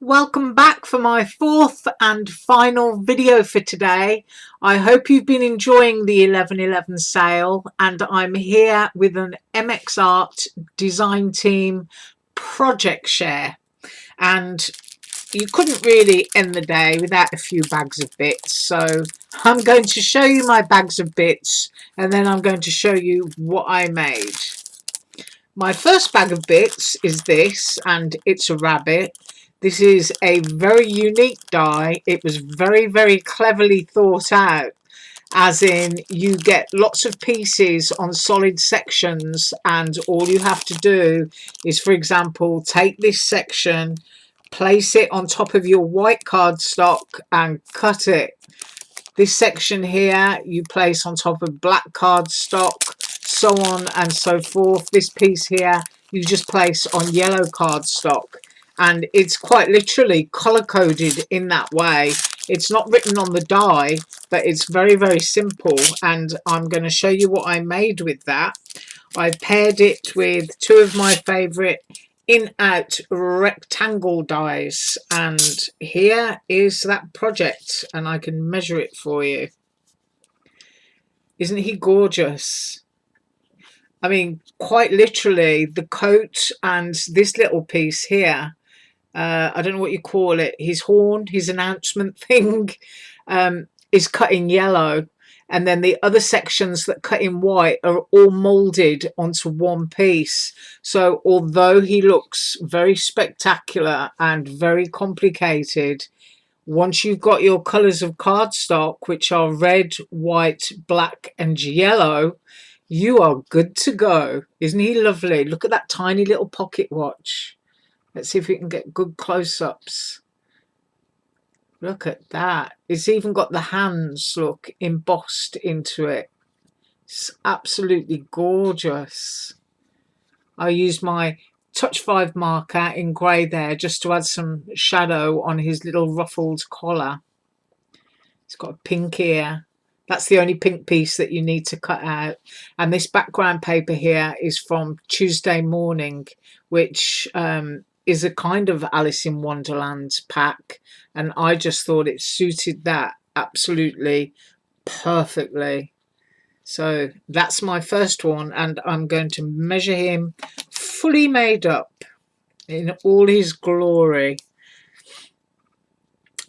Welcome back for my fourth and final video for today. I hope you've been enjoying the 11/11 sale, and I'm here with an MX Art design team project share, and you couldn't really end the day without a few bags of bits. So I'm going to show you my bags of bits, and then I'm going to show you what I made. My first bag of bits is this, and it's a rabbit. This is a very unique die. It was very cleverly thought out, as in you get lots of pieces on solid sections, and all you have to do is, for example, take this section, place it on top of your white cardstock and cut it. This section here you place on top of black cardstock, so on and so forth. This piece here you just place on yellow cardstock, and it's quite literally color coded in that way. It's not written on the die, but it's very simple, and I'm going to show you what I made with that. I paired it with two of my favorite in-out rectangle dies, and here is that project, and I can measure it for you. Isn't he gorgeous? I mean, quite literally, the coat and this little piece here, I don't know what you call it, his horn, his announcement thing, is cut in yellow, and then the other sections that cut in white are all molded onto one piece. So although he looks very spectacular and very complicated, once you've got your colors of cardstock, which are red, white, black and yellow, you are good to go. Isn't he lovely? Look at that tiny little pocket watch. Let's see if we can get good close-ups. Look at that. It's even got the hands, look, embossed into it. It's absolutely gorgeous. I used my Touch 5 marker in grey there just to add some shadow on his little ruffled collar. It's got a pink ear. That's the only pink piece that you need to cut out. And this background paper here is from Tuesday Morning, which is a kind of Alice in Wonderland pack, and I just thought it suited that absolutely perfectly. So that's my first one, and I'm going to measure him fully made up in all his glory.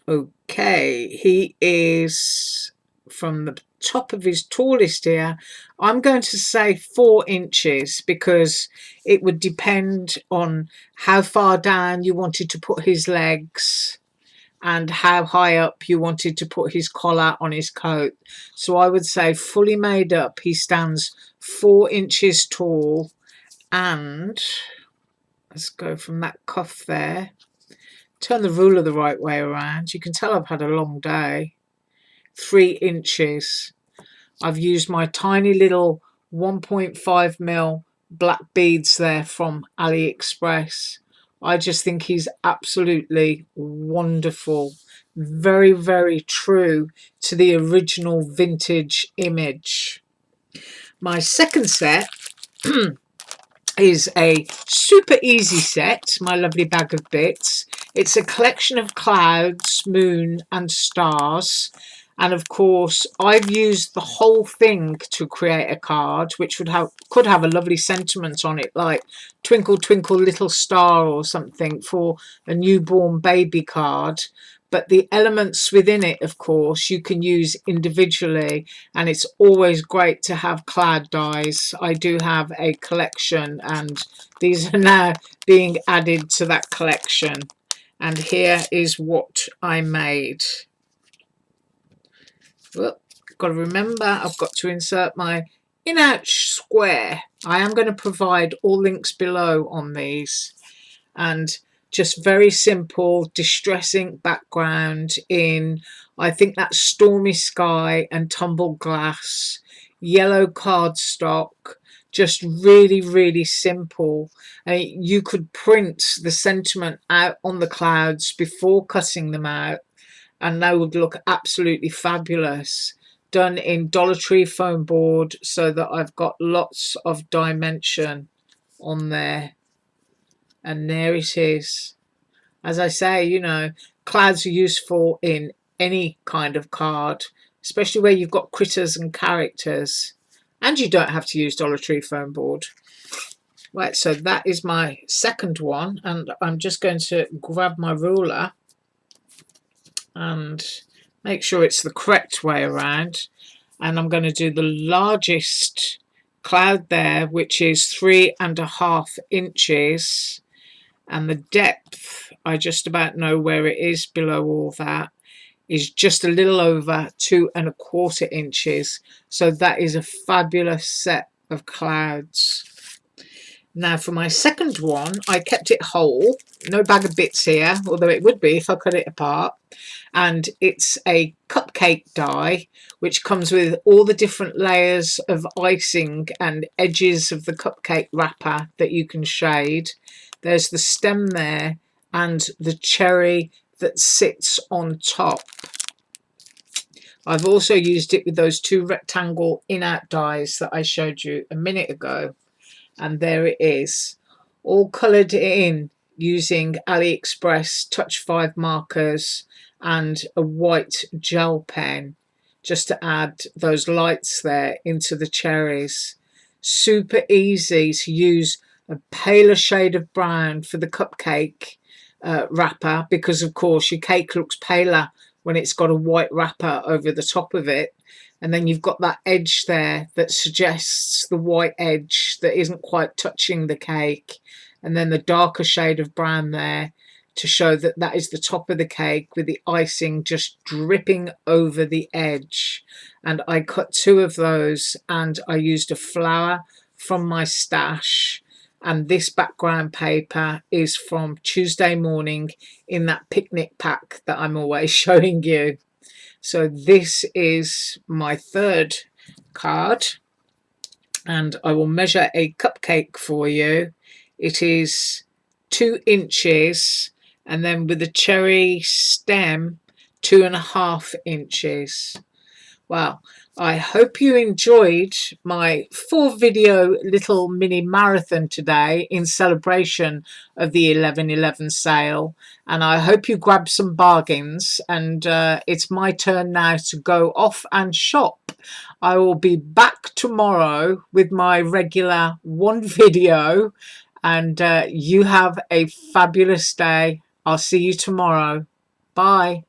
Okay, he is from the top of his tallest here, I'm going to say 4 inches, because it would depend on how far down you wanted to put his legs and how high up you wanted to put his collar on his coat. So I would say fully made up, he stands 4 inches tall. And let's go from that cuff there, turn the ruler the right way around. You can tell I've had a long day. 3 inches. I've used my tiny little 1.5mm black beads there from AliExpress. I just think he's absolutely wonderful. Very true to the original vintage image. My second set is a super easy set, my lovely bag of bits. It's a collection of clouds, moon and stars. And of course, I've used the whole thing to create a card, which could have a lovely sentiment on it, like Twinkle Twinkle Little Star or something for a newborn baby card. But the elements within it, of course, you can use individually, and it's always great to have cloud dies. I do have a collection, and these are now being added to that collection. And here is what I made. Well, got to remember, I've got to insert my in-out square. I am going to provide all links below on these. And just very simple distress ink background in, I think that's Stormy Sky and Tumbled Glass, yellow cardstock, just really simple. You could print the sentiment out on the clouds before cutting them out, and they would look absolutely fabulous. Done in Dollar Tree foam board, so that I've got lots of dimension on there. And there it is. As I say, you know, clouds are useful in any kind of card, especially where you've got critters and characters, and you don't have to use Dollar Tree foam board. Right, so that is my second one, and I'm just going to grab my ruler and make sure it's the correct way around, and I'm going to do the largest cloud there, which is 3.5 inches, and the depth, I just about know where it is below all that, is just a little over 2.25 inches. So that is a fabulous set of clouds. Now for my second one, I kept it whole, no bag of bits here, although it would be if I cut it apart. And it's a cupcake die, which comes with all the different layers of icing and edges of the cupcake wrapper that you can shade. There's the stem there and the cherry that sits on top. I've also used it with those 2 rectangle in-out dies that I showed you a minute ago. And there it is, all coloured in using AliExpress Touch 5 markers and a white gel pen, just to add those lights there into the cherries. Super easy to use a paler shade of brown for the cupcake wrapper, because of course your cake looks paler when it's got a white wrapper over the top of it. And then you've got that edge there that suggests the white edge that isn't quite touching the cake. And then the darker shade of brown there to show that that is the top of the cake with the icing just dripping over the edge. And I cut 2 of those, and I used a flower from my stash. And this background paper is from Tuesday morning in that picnic pack that I'm always showing you. So this is my third card, and I will measure a cupcake for you. It is 2 inches, and then with the cherry stem, 2.5 inches. Well, I hope you enjoyed my 4-video little mini marathon today in celebration of the 11/11 sale, and I hope you grabbed some bargains. And it's my turn now to go off and shop. I will be back tomorrow with my regular 1 video, and you have a fabulous day. I'll see you tomorrow. Bye.